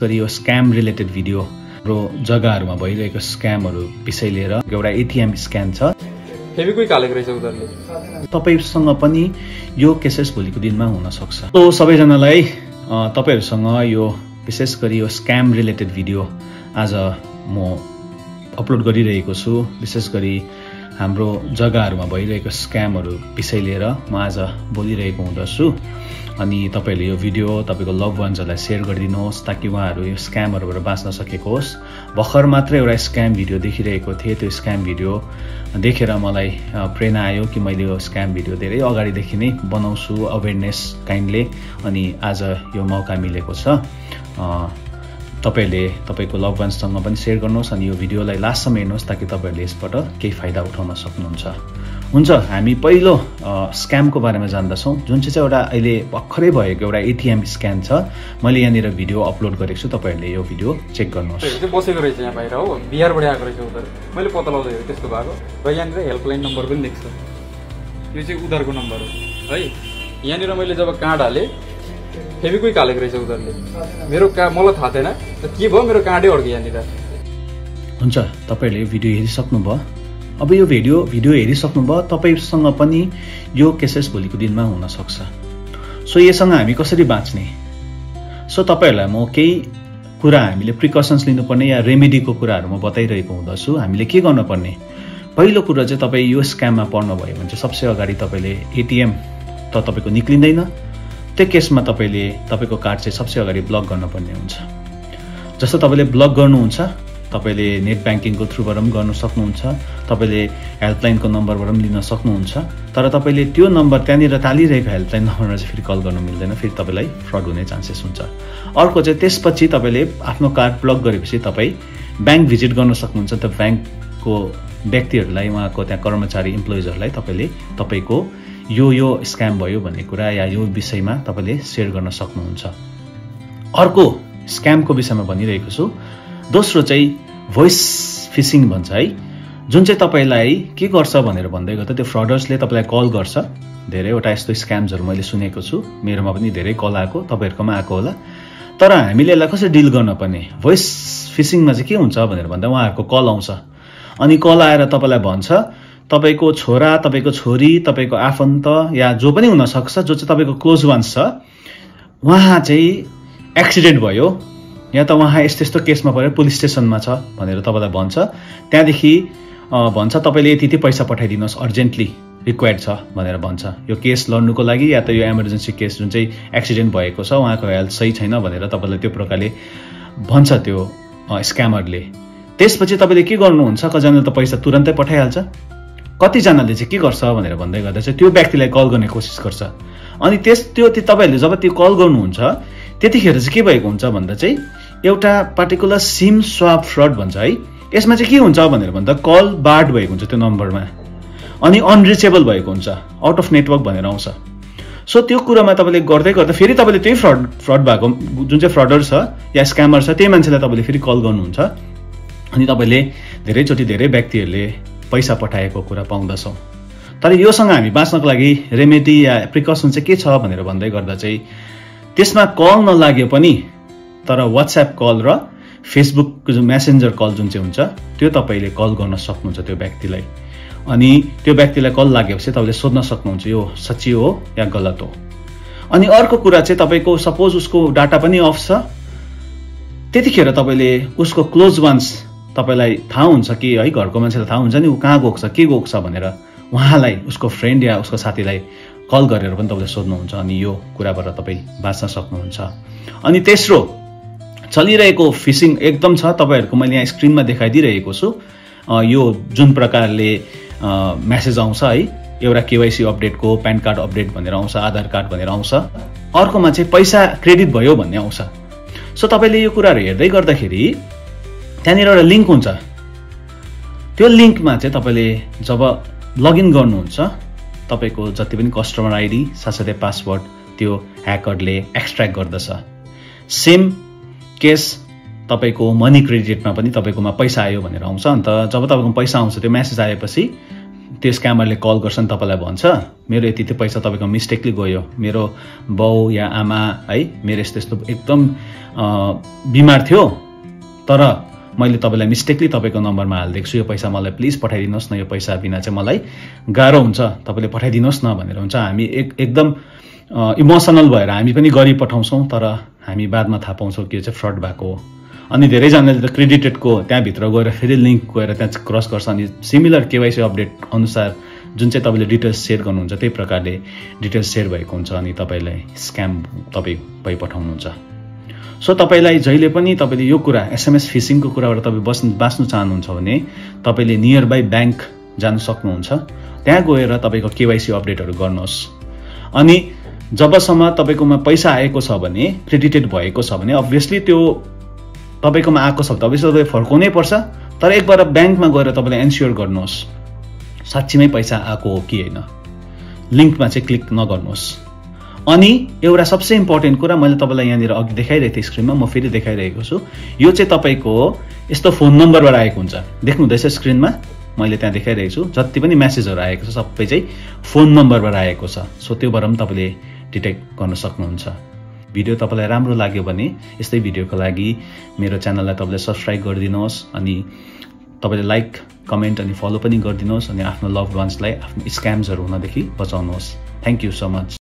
गरी यो scam related video हाम्रो जग्गाहरुमा भइरहेको स्क्यामहरु विषय लिएर एउटा एटीएम स्क्याम छ। फेबिक्विक हालेको रहेछ उनीहरुले। तपाईसँग पनि यो केसेस भोलिको दिनमा हुन सक्छ। सो सबैजनालाई तपाईहरुसँग यो विशेष गरी यो स्क्याम रिलेटेड भिडियो आज म अपलोड गरिरहेको छु। विशेष गरी हाम्रो जग्गाहरुमा भइरहेको स्क्यामहरु विषय लिएर म आज बोलिरहेको हुँदछु। अनि तपाईहरुले यो भिडियो तपाईको लभ वन्सहरुलाई शेयर गरिदिनुहोस् ताकि उहाँहरु यो स्क्यामहरुबाट बाँच्न सकेको होस्। भर्खर मात्र एउटा स्क्याम भिडियो देखिरहेको थिए। त्यो स्क्याम भिडियो देखेर मलाई प्रेरणा आयो कि मैले यो स्क्याम भिडियो धेरै अगाडिदेखि नै बनाउँछु अवेयरनेस काइन्डले। अनि आज यो मौका मिलेको छ। तपाईहरुले तपाईको लभ वन्ससँग पनि शेयर गर्नुहोस् अनि यो भिडियोलाई लास्टसम्म हेर्नुहोस् ताकि तपाईहरुले यसबाट केही फाइदा उठाउन सक्नुहुन्छ। हुन्छ, हामी पहिलो स्क्यामको बारेमा जान्दछौं जुन चाहिँ एउटा अहिले भर्खरै भएको एउटा एटीएम स्क्याम छ। मैले यहाँनिर भिडियो अपलोड गरेको छु, तपाईहरुले यो भिडियो चेक गर्नुहोस्। त्यो बसेको रहेछ यहाँ बाहिर हो, बिहारबाट आएको रहेछ उधर। मैले पत्ता लगाउँदै हेरेँ त्यस्तो भएको र यहाँनिर हेल्पलाइन नम्बर पनि देख्छु। यो चाहिँ उधारको नम्बर हो है। यहाँनिर मैले जब कार्ड हालेँ फेबिक्विक हालेको रहेछ उनीहरुले। मेरो मलाई थाहा थिएन के भयो, मेरो कार्डै अड्क्यो यहाँनिर। हुन्छ, तपाईहरुले भिडियो हेरिसक्नुभयो। अब यो भिडियो हेरिसक्नुभयो, तपाईसँग पनि यो केसेस भोलिको दिनमा हुन सक्छ। सो यससँग हामी कसरी बाँच्ने? सो तपाईहरुलाई म केही कुरा हामीले प्रिकसन्स लिनुपर्ने या रेमेडीको कुराहरु म बताइरहेको हुँदछु। हामीले के गर्नुपर्ने? पहिलो कुरा चाहिँ तपाई यो स्क्याममा पर्नु भयो भने चाहिँ सबसे अगाडि तपाईले एटीएम त तपाईको निक्लिँदैन। त्यो केसमा तपाईले तपाईको कार्ड चाहिँ सबसे अगाडि ब्लक गर्नुपर्ने हुन्छ। जस्तो तपाईले ब्लक गर्नुहुन्छ, तपाईले नेट ब्याङ्किङको थ्रुबाट पनि गर्न सक्नुहुन्छ, तपाईले हेल्पलाइनको नम्बरबाट पनि लिन सक्नुहुन्छ। तर तपाईले त्यो नम्बर त्यहाँनिर तालिरहेको हेल्पलाइन नम्बरमा चाहिँ फेरि कल गर्न मिल्दैन, फेरि तपाईलाई फ्रड हुने चान्सेस हुन्छ। अर्को चाहिँ त्यसपछि तपाईले आफ्नो कार्ड ब्लक गरेपछि तपाई ब्याङ्क भिजिट गर्न सक्नुहुन्छ। त्यो ब्याङ्कको व्यक्तिहरुलाई, उहाँको त्यहाँ कर्मचारी इम्प्लोइजहरुलाई तपाईले तपाईको यो स्क्याम भयो भन्ने कुरा या यो विषयमा तपाईले शेयर गर्न सक्नुहुन्छ। अर्को स्क्यामको विषयमा भनिरहेको छु। दोस्रो चाहिँ भोइस फिशिङ भन्छ है, जुन चाहिँ तपाईलाई के गर्छ भनेर भन्दै गर्दा त्यो फ्रडर्सले तपाईलाई कल गर्छ। धेरैवटा यस्तो स्क्याम्सहरु मैले सुनेको छु, मेरोमा पनि धेरै कल आएको, तपाईहरुकोमा आएको होला। तर हामीले यसलाई कसरी डिल गर्न पर्ने? भोइस फिशिङमा चाहिँ के हुन्छ भनेर भन्दा उहाँहरुको कल आउँछ अनि कल आएर तपाईलाई भन्छ तपाईको छोरा, तपाईको छोरी, तपाईको आफन्त या जो पनि हुन सक्छ जो चाहिँ तपाईको क्लोज वान्स छ, उहाँ चाहिँ एक्सिडेन्ट भयो या त उहाँ यस्तो केसमा परेर पुलिस स्टेसनमा छ भनेर तपाईलाई भन्छ। त्यहाँदेखि भन्छ तपाईले यति पैसा पठाइदिनुहोस्, अर्जेन्टली रिक्वायर्ड छ भनेर भन्छ यो केस लड्नुको लागि, या त यो इमर्जेन्सी केस जुन चाहिँ एक्सिडेन्ट भएको छ, उहाँको हेल्थ सही छैन भनेर तपाईलाई त्यो प्रकारले भन्छ त्यो स्क्यामरले। त्यसपछि तपाईले के गर्नुहुन्छ? कतिजनाले त पैसा तुरन्तै पठाइहाल्छ, कतिजनाले चाहिँ के गर्छ भनेर भन्दै गर्दा चाहिँ त्यो व्यक्तिलाई कल गर्ने कोसिस गर्छ। अनि त्यो तपाईहरुले जब त्यो कल गर्नुहुन्छ त्यतिखेर चाहिँ के भएको हुन्छ भन्दा चाहिँ एउटा पार्टिकुलर सिम स्वाप फ्रड भन्छ है। यसमा चाहिँ के हुन्छ भनेर भन्दा कल बार्ड भएको हुन्छ त्यो नम्बरमा अनि अनरिचेबल भएको हुन्छ, आउट अफ नेटवर्क भनेर आउँछ। सो त्यो कुरामा तपाईले गर्दै गर्दा फेरि तपाईले त्यही फ्रड भएको जुन चाहिँ फ्रडर छ या स्क्यामर छ त्यही मान्छेलाई तपाईले फेरि कल गर्नुहुन्छ अनि तपाईले धेरैचोटि धेरै व्यक्तिहरुले पैसा पठाएको कुरा पाउँदछौं। तर योसँग हामी बाँच्नको लागि रेमेडी या प्रिकसन चाहिँ के छ भनेर भन्दै गर्दा चाहिँ त्यसमा कल नलाग्यो पनि तर व्हाट्सएप कल र फेसबुकको जुन मेसेन्जर कल जुन चाहिँ हुन्छ त्यो तपाईले कल गर्न सक्नुहुन्छ त्यो व्यक्तिलाई। अनि त्यो व्यक्तिलाई कल लागेपछि तपाईले सोध्न सक्नुहुन्छ यो सच्ची हो या गलत हो। अनि अर्को कुरा चाहिँ तपाईको सपोज उसको डाटा पनि अफ छ, त्यतिखेर तपाईले उसको क्लोज वान्स तपाईलाई थाहा हुन्छ कि है, घरको मान्छेलाई थाहा हुन्छ नि ऊ कहाँ गएको छ के गएको छ भनेर उहाँलाई उसको फ्रेन्ड या उसको साथीलाई कल गरेर पनि तपाईले सोध्नुहुन्छ अनि यो कुराबाट तपाई बाँच्न सक्नुहुन्छ। अनि तेस्रो चलिरहेको फिशिङ एकदम छ, तपाईहरुको मैले यहाँ स्क्रिनमा देखाइदिरहेको छु। यो जुन प्रकारले मेसेज आउँछ है, एउटा केवाइसी अपडेटको, प्यान कार्ड अपडेट भनेर आउँछ, आधार कार्ड भनेर आउँछ, अर्कोमा चाहिँ पैसा क्रेडिट भयो भन्ने आउँछ। सो तपाईले यो कुराहरु हेर्दै गर्दाखेरि त्यहाँनिर एउटा लिंक हुन्छ। त्यो लिंकमा चाहिँ तपाईले जब लगइन गर्नुहुन्छ तपाईको जति पनि कस्टमर आइडी साथसाथै पासवर्ड त्यो ह्याकरले एक्सट्र्याक्ट गर्दछ। सेम केस तपाईको मनी क्रेडिटमा पनि तपाईकोमा पैसा आयो भनेर आउँछ। अन्त जब तपाईकोमा पैसा आउँछ त्यो मेसेज आएपछि त्यो स्क्यामरले कल गर्छन्, तपाईँलाई भन्छ मेरो यति पैसा तपाईँको मिस्टेकली गयो, मेरो बाउ या आमा है मेरो यस्तो एकदम बिमार थियो, तर मैले तपाईँलाई मिस्टेकली तपाईँको नम्बरमा हालिदिएको छु, यो पैसा मलाई प्लिज पठाइदिनुहोस् न, यो पैसा बिना चाहिँ मलाई गाह्रो हुन्छ, तपाईँले पठाइदिनुहोस् न भनेर हुन्छ। हामी एकदम इमोसनल भएर हामी पनि गरी पठाउँछौँ, तर हामी बादमा थाहा पाउँछौँ कि यो चाहिँ फ्रड भएको हो। अनि धेरैजनाले त क्रेडिटेडको त्यहाँभित्र गएर फेरि लिङ्क गएर त्यहाँ क्रस गर्छ, अनि सिमिलर केवाइसी अपडेट अनुसार जुन चाहिँ तपाईँले डिटेल्स सेयर गर्नुहुन्छ त्यही प्रकारले डिटेल्स सेयर भएको हुन्छ, अनि तपाईँलाई स्क्याम तपाईँ भइपठाउनुहुन्छ। सो तपाईँलाई जहिले पनि तपाईँले यो कुरा SMS फिसिङको कुराबाट तपाईँ बाँच्नु चाहनुहुन्छ भने तपाईँले नियर बाई ब्याङ्क जान सक्नुहुन्छ, त्यहाँ गएर तपाईँको केवाइसी अपडेटहरू गर्नुहोस्। अनि जबसम्म तपाईँकोमा पैसा आएको छ भने, क्रेडिटेड भएको छ भने अभियसली त्यो तपाईँकोमा आएको छ अभियसली तपाईँ फर्काउनै पर्छ, तर एकबार ब्याङ्कमा गएर तपाईँले एन्स्योर गर्नुहोस् साँच्चीमै पैसा आएको हो कि होइन, लिङ्कमा चाहिँ क्लिक नगर्नुहोस्। अनि एउटा सबसे इम्पोर्टेन्ट कुरा मैले तपाईँलाई यहाँनिर अघि देखाइरहेको थिएँ स्क्रिनमा, म फेरि देखाइरहेको छु, यो चाहिँ तपाईँको यस्तो फोन नम्बरबाट आएको हुन्छ, देख्नुहुँदैछ स्क्रिनमा मैले त्यहाँ देखाइरहेको छु, जति पनि मेसेजहरू आएको छ सबै चाहिँ फोन नम्बरबाट आएको छ। सो त्योबाट पनि तपाईँले डिटेक्ट गर्न सक्नुहुन्छ। भिडियो तपाईँलाई राम्रो लाग्यो भने यस्तै भिडियोको लागि मेरो च्यानललाई तपाईँले सब्सक्राइब गरिदिनुहोस्, अनि तपाईँले लाइक कमेन्ट अनि फलो पनि गरिदिनुहोस्, अनि आफ्नो लभड वान्सलाई आफ्नो स्क्याम्सहरू हुनदेखि बचाउनुहोस्। Thank you so much.